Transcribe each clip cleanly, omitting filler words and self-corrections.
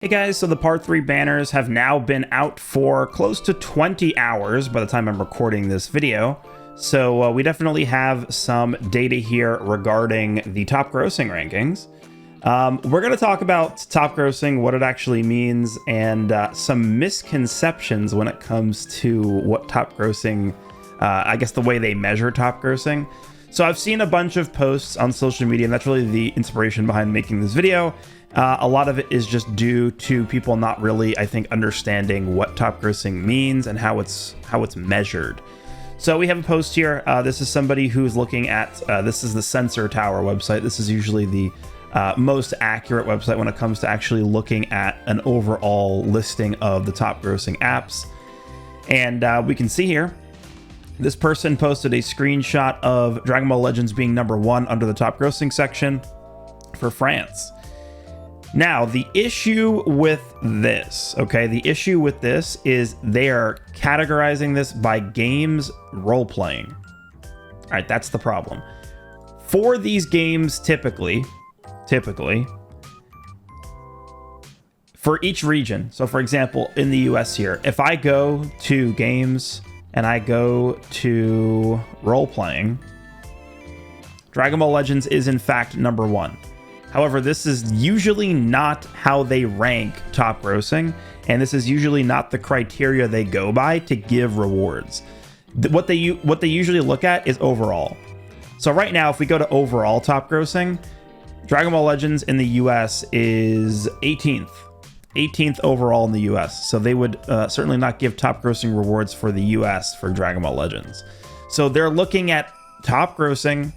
Hey guys, so the Part 3 banners have now been out for close to 20 hours by the time I'm recording this video. So we definitely have some data here regarding the top grossing rankings. We're going to talk about top grossing, what it actually means, and some misconceptions when it comes to what top grossing, I guess the way they measure top grossing. So I've seen a bunch of posts on social media, and that's really the inspiration behind making this video. A lot of it is just due to people not really, I think, understanding what top grossing means and how it's measured. So we have a post here. This is somebody who's looking at, this is the Sensor Tower website. This is usually the most accurate website when it comes to actually looking at an overall listing of the top grossing apps. And we can see here, this person posted a screenshot of Dragon Ball Legends being #1 under the top grossing section for France. Now, the issue with this, okay, the issue with this is they are categorizing this by games role-playing. All right, that's the problem. For these games, typically, for each region, so for example, in the US here, if I go to games and I go to role-playing, Dragon Ball Legends is in fact #1. However, this is usually not how they rank top grossing, and this is usually not the criteria they go by to give rewards. What they usually look at is overall. So right now, if we go to overall top grossing, Dragon Ball Legends in the US is 18th overall in the US. So they would certainly not give top grossing rewards for the US for Dragon Ball Legends. So they're looking at top grossing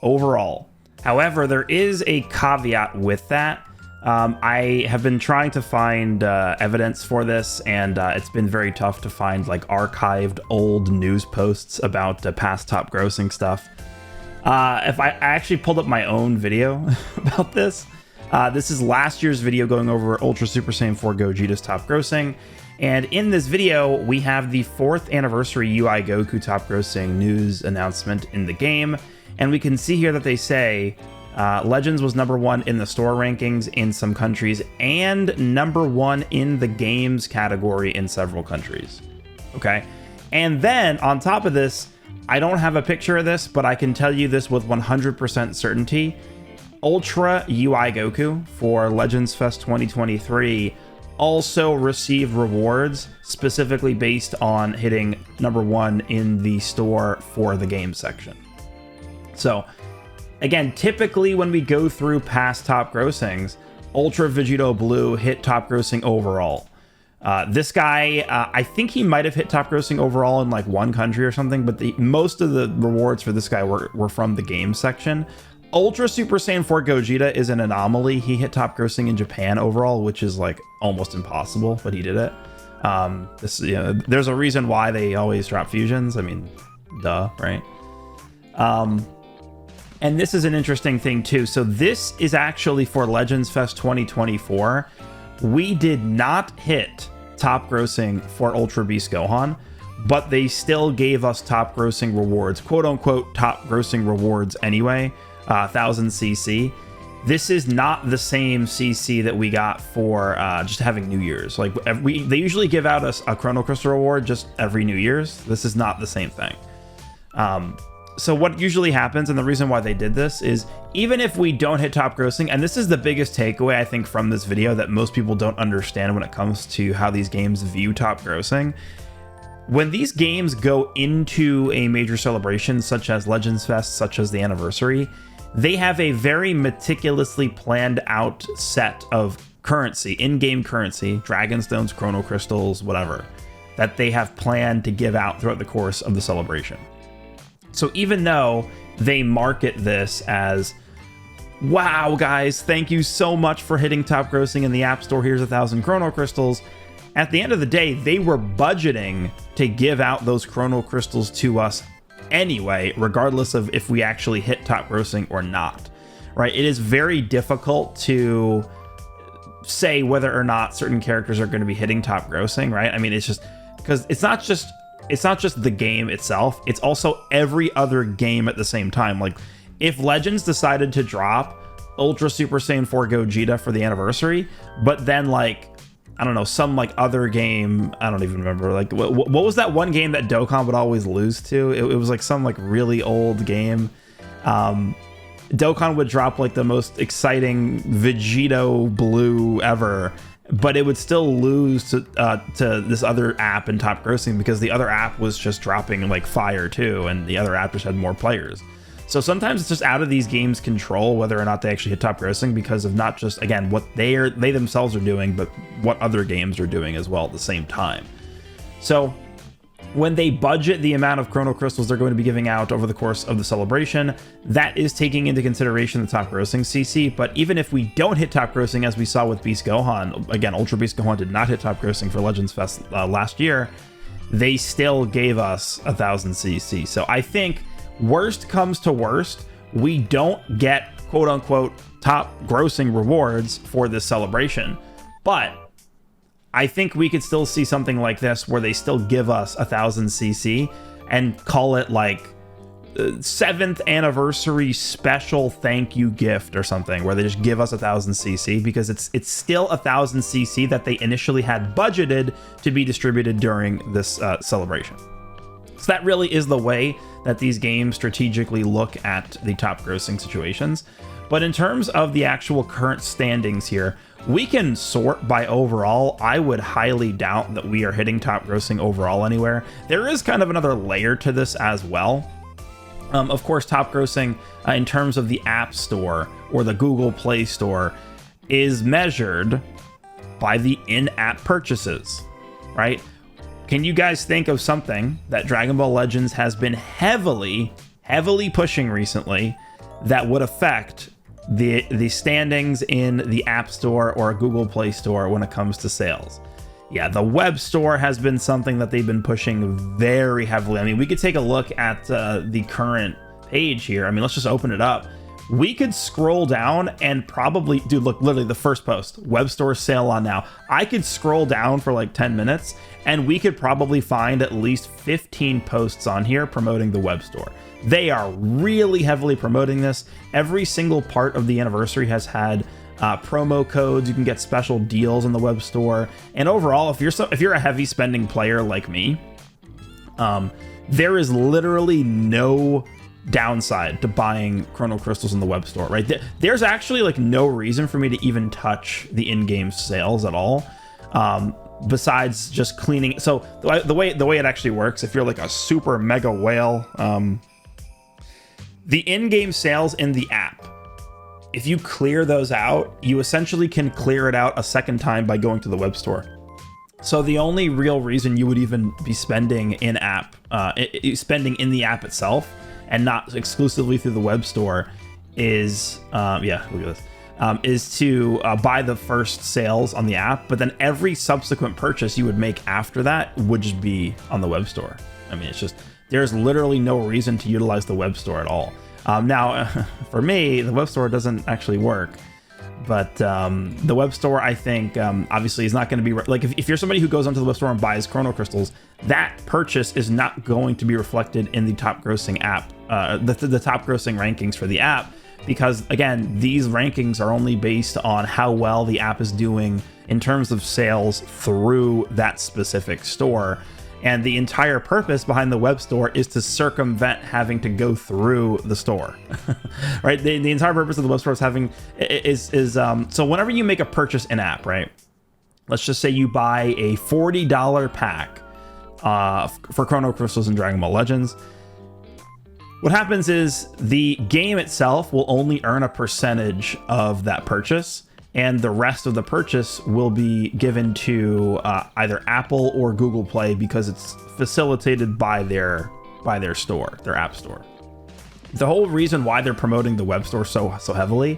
overall. However, there is a caveat with that. I have been trying to find evidence for this, and it's been very tough to find like archived old news posts about past top grossing stuff. If I actually pulled up my own video about this. This is last year's video going over Ultra Super Saiyan 4 Gogeta's top grossing. And in this video, we have the 4th anniversary UI Goku top grossing news announcement in the game. And we can see here that they say Legends was #1 in the store rankings in some countries and #1 in the games category in several countries. Okay. And then on top of this, I don't have a picture of this, but I can tell you this with 100% certainty. Ultra UI Goku for Legends Fest 2023 also received rewards specifically based on hitting #1 in the store for the game section. So, again, typically when we go through past top grossings, Ultra Vegito Blue hit top grossing overall. This guy, I think he might have hit top grossing overall in like one country or something, but most of the rewards for this guy were from the game section. Ultra Super Saiyan 4 Gogeta is an anomaly. He hit top grossing in Japan overall, which is like almost impossible, but he did it. There's a reason why they always drop fusions. I mean, duh, right? And this is an interesting thing too. So this is actually for Legends Fest 2024. We did not hit top grossing for Ultra Beast Gohan, but they still gave us top grossing rewards, quote unquote top grossing rewards anyway, 1000 CC. This is not the same CC that we got for just having New Year's. Like they usually give out us a Chrono Crystal reward just every New Year's. This is not the same thing. So what usually happens, and the reason why they did this, is even if we don't hit top grossing, and this is the biggest takeaway I think from this video that most people don't understand when it comes to how these games view top grossing. When these games go into a major celebration such as Legends Fest, such as the anniversary, they have a very meticulously planned out set of currency, in-game currency, Dragonstones, Chrono Crystals, whatever, that they have planned to give out throughout the course of the celebration. So even though they market this as, wow, guys, thank you so much for hitting top grossing in the App Store, here's 1000 Chrono Crystals, at the end of the day, they were budgeting to give out those Chrono Crystals to us anyway, regardless of if we actually hit top grossing or not, right? It is very difficult to say whether or not certain characters are going to be hitting top grossing, right? I mean, it's just because it's not just the game itself, it's also every other game at the same time. Like if Legends decided to drop Ultra Super Saiyan 4 Gogeta for the anniversary, but then like, I don't know, some like other game, I don't even remember, like what was that one game that Dokkan would always lose to? It was like some like really old game. Dokkan would drop like the most exciting Vegito blue ever, but it would still lose to this other app in top grossing because the other app was just dropping like fire too, and the other app just had more players. So sometimes it's just out of these games' control whether or not they actually hit top grossing because of not just, again, what they themselves are doing, but what other games are doing as well at the same time. So when they budget the amount of Chrono Crystals they're going to be giving out over the course of the celebration, that is taking into consideration the top grossing CC. But even if we don't hit top grossing, as we saw with Beast Gohan, again, Ultra Beast Gohan did not hit top grossing for Legends Fest last year, they still gave us 1000 CC. So I think worst comes to worst, we don't get quote unquote top grossing rewards for this celebration. But I think we could still see something like this where they still give us 1000 CC and call it like 7th anniversary special thank you gift or something, where they just give us 1000 CC because it's still 1000 CC that they initially had budgeted to be distributed during this celebration. So that really is the way that these games strategically look at the top grossing situations. But in terms of the actual current standings here, we can sort by overall. I would highly doubt that we are hitting top grossing overall anywhere. There is kind of another layer to this as well. Of course, top grossing in terms of the App Store or the Google Play Store is measured by the in-app purchases, right? Can you guys think of something that Dragon Ball Legends has been heavily pushing recently that would affect the standings in the App Store or Google Play Store when it comes to sales? Yeah, the web store has been something that they've been pushing very heavily. I mean, we could take a look at the current page here. I mean, let's just open it up. We could scroll down and probably, dude, look, literally the first post, web store sale on now. I could scroll down for like 10 minutes and we could probably find at least 15 posts on here promoting the web store. They are really heavily promoting this. Every single part of the anniversary has had promo codes. You can get special deals on the web store. And overall, if you're a heavy spending player like me, there is literally no downside to buying Chrono Crystals in the web store, right? There's actually like no reason for me to even touch the in-game sales at all, besides just cleaning. So the way it actually works, if you're like a super mega whale, the in-game sales in the app, if you clear those out, you essentially can clear it out a second time by going to the web store. So the only real reason you would even be spending in-app, spending in the app itself and not exclusively through the web store is, yeah, look at this, is to buy the first sales on the app, but then every subsequent purchase you would make after that would just be on the web store. I mean, it's just, there's literally no reason to utilize the web store at all. Now, for me, the web store doesn't actually work, but the web store, I think, obviously is not going to be, like, if you're somebody who goes onto the web store and buys Chrono Crystals, that purchase is not going to be reflected in the top grossing app, the top grossing rankings for the app, because, again, these rankings are only based on how well the app is doing in terms of sales through that specific store. And the entire purpose behind the web store is to circumvent having to go through the store, right? The entire purpose of the web store is so whenever you make a purchase in app, right? Let's just say you buy a $40 pack for Chrono Crystals and Dragon Ball Legends. What happens is the game itself will only earn a percentage of that purchase, and the rest of the purchase will be given to either Apple or Google Play because it's facilitated by their store, their app store. The whole reason why they're promoting the web store so heavily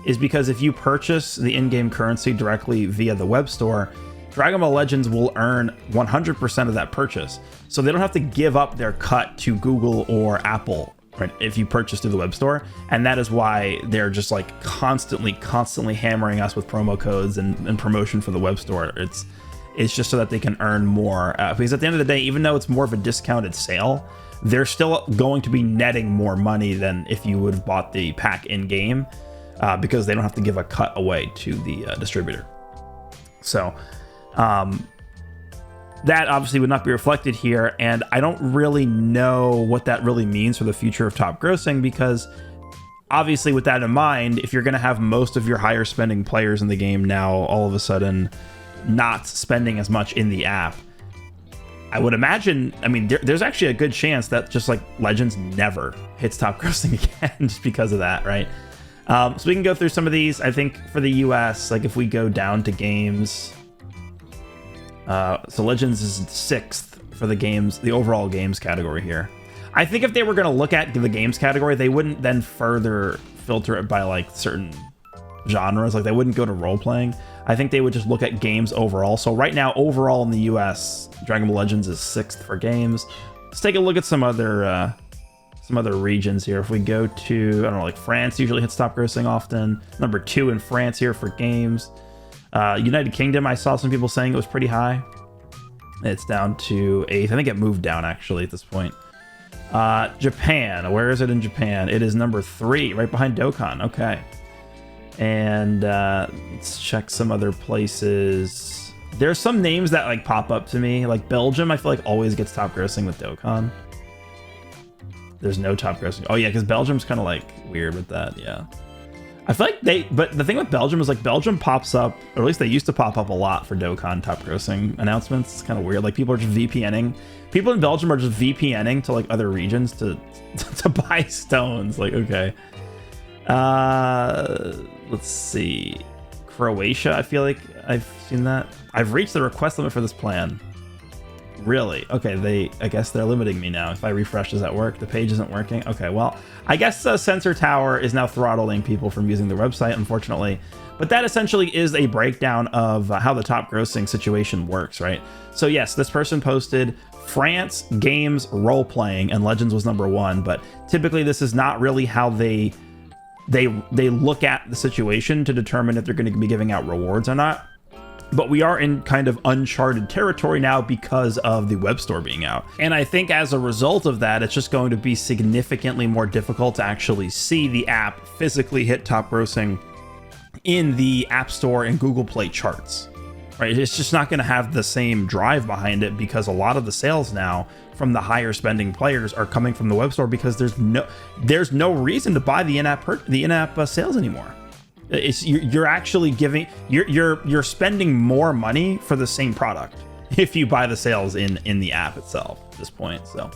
is because if you purchase the in-game currency directly via the web store, Dragon Ball Legends will earn 100% of that purchase. So they don't have to give up their cut to Google or Apple, right, if you purchase through the web store. And that is why they're just like constantly hammering us with promo codes and promotion for the web store. It's just so that they can earn more, because at the end of the day, even though it's more of a discounted sale, they're still going to be netting more money than if you would have bought the pack in game. because they don't have to give a cut away to the distributor. So that obviously would not be reflected here, and I don't really know what that really means for the future of top grossing, because obviously with that in mind, if you're going to have most of your higher spending players in the game now all of a sudden not spending as much in the app, I would imagine, I mean, there's actually a good chance that just like Legends never hits top grossing again just because of that, right? So we can go through some of these. I think for the US, like if we go down to games, so Legends is 6th for the games, the overall games category here. I think if they were going to look at the games category, they wouldn't then further filter it by like certain genres. Like they wouldn't go to role playing. I think they would just look at games overall. So right now, overall in the US, Dragon Ball Legends is 6th for games. Let's take a look at some other regions here. If we go to, I don't know, like France usually hits top grossing often. Number 2 in France here for games. United Kingdom, I saw some people saying it was pretty high. It's down to 8th. I think it moved down actually at this point. Japan, where is it in Japan? It is number 3, right behind Dokkan. Okay. And let's check some other places. There's some names that like pop up to me, like Belgium. I feel like always gets top grossing with Dokkan. There's no top grossing. Oh yeah, because Belgium's kind of like weird with that. Yeah, I feel like but the thing with Belgium is like Belgium pops up, or at least they used to pop up a lot for Dokkan top grossing announcements. It's kind of weird. Like people are just VPNing. People in Belgium are just VPNing to like other regions to buy stones. Like okay. Let's see. Croatia, I feel like I've seen that. I've reached the request limit for this plan. Really? Okay, I guess they're limiting me now. If I refresh, does that work? The page isn't working. Okay, well, I guess Sensor Tower is now throttling people from using the website, unfortunately. But that essentially is a breakdown of how the top grossing situation works, right? So yes, this person posted France, games, role-playing, and Legends was number 1. But typically this is not really how they look at the situation to determine if they're going to be giving out rewards or not. But we are in kind of uncharted territory now because of the web store being out. And I think as a result of that, it's just going to be significantly more difficult to actually see the app physically hit top grossing in the App Store and Google Play charts, right? It's just not going to have the same drive behind it, because a lot of the sales now from the higher spending players are coming from the web store, because there's no reason to buy the in-app sales anymore. You're actually giving you're spending more money for the same product if you buy the sales in the app itself at this point. So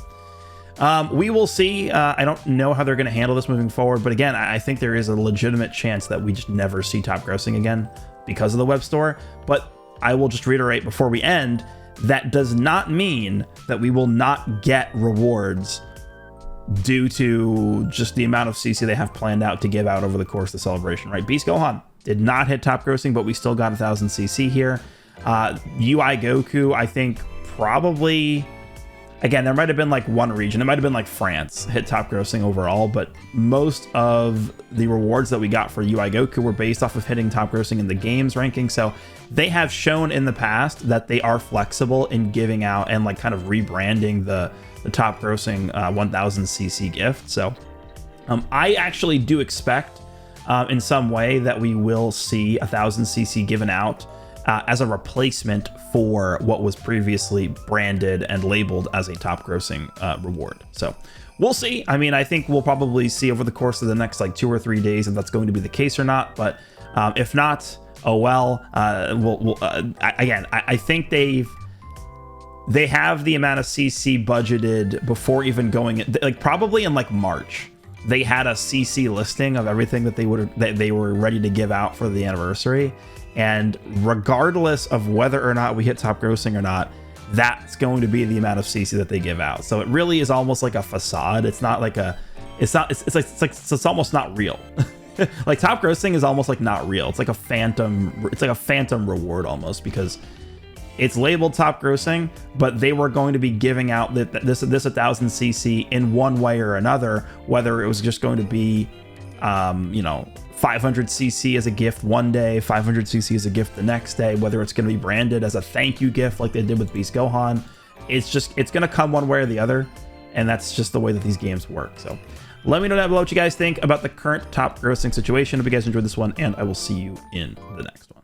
we will see. I don't know how they're going to handle this moving forward, but again, I think there is a legitimate chance that we just never see top grossing again because of the web store. But I will just reiterate before we end, that does not mean that we will not get rewards due to just the amount of CC they have planned out to give out over the course of the celebration, right? Beast Gohan did not hit top grossing, but we still got 1,000 CC here. UI Goku, I think probably, again, there might have been like one region. It might have been like France hit top grossing overall, but most of the rewards that we got for UI Goku were based off of hitting top grossing in the games ranking. So they have shown in the past that they are flexible in giving out and like kind of rebranding the top grossing 1000 CC gift. So I actually do expect in some way that we will see 1000 CC given out as a replacement for what was previously branded and labeled as a top grossing reward. So we'll see. I mean, I think we'll probably see over the course of the next like 2 or 3 days if that's going to be the case or not. But if not, oh well. I think they have the amount of CC budgeted before even going in, like probably in like March. They had a CC listing of everything that they were ready to give out for the anniversary. And regardless of whether or not we hit top grossing or not, that's going to be the amount of CC that they give out. So it really is almost like a facade. It's not like it's almost not real. Like top grossing is almost like not real. It's like a phantom reward almost, because it's labeled top grossing, but they were going to be giving out this 1000 CC in one way or another, whether it was just going to be 500 CC as a gift one day, 500 CC as a gift the next day, whether it's going to be branded as a thank you gift like they did with Beast Gohan. It's going to come one way or the other, and that's just the way that these games work. So Let me know down below what you guys think about the current top grossing situation. Hope you guys enjoyed this one, and I will see you in the next one.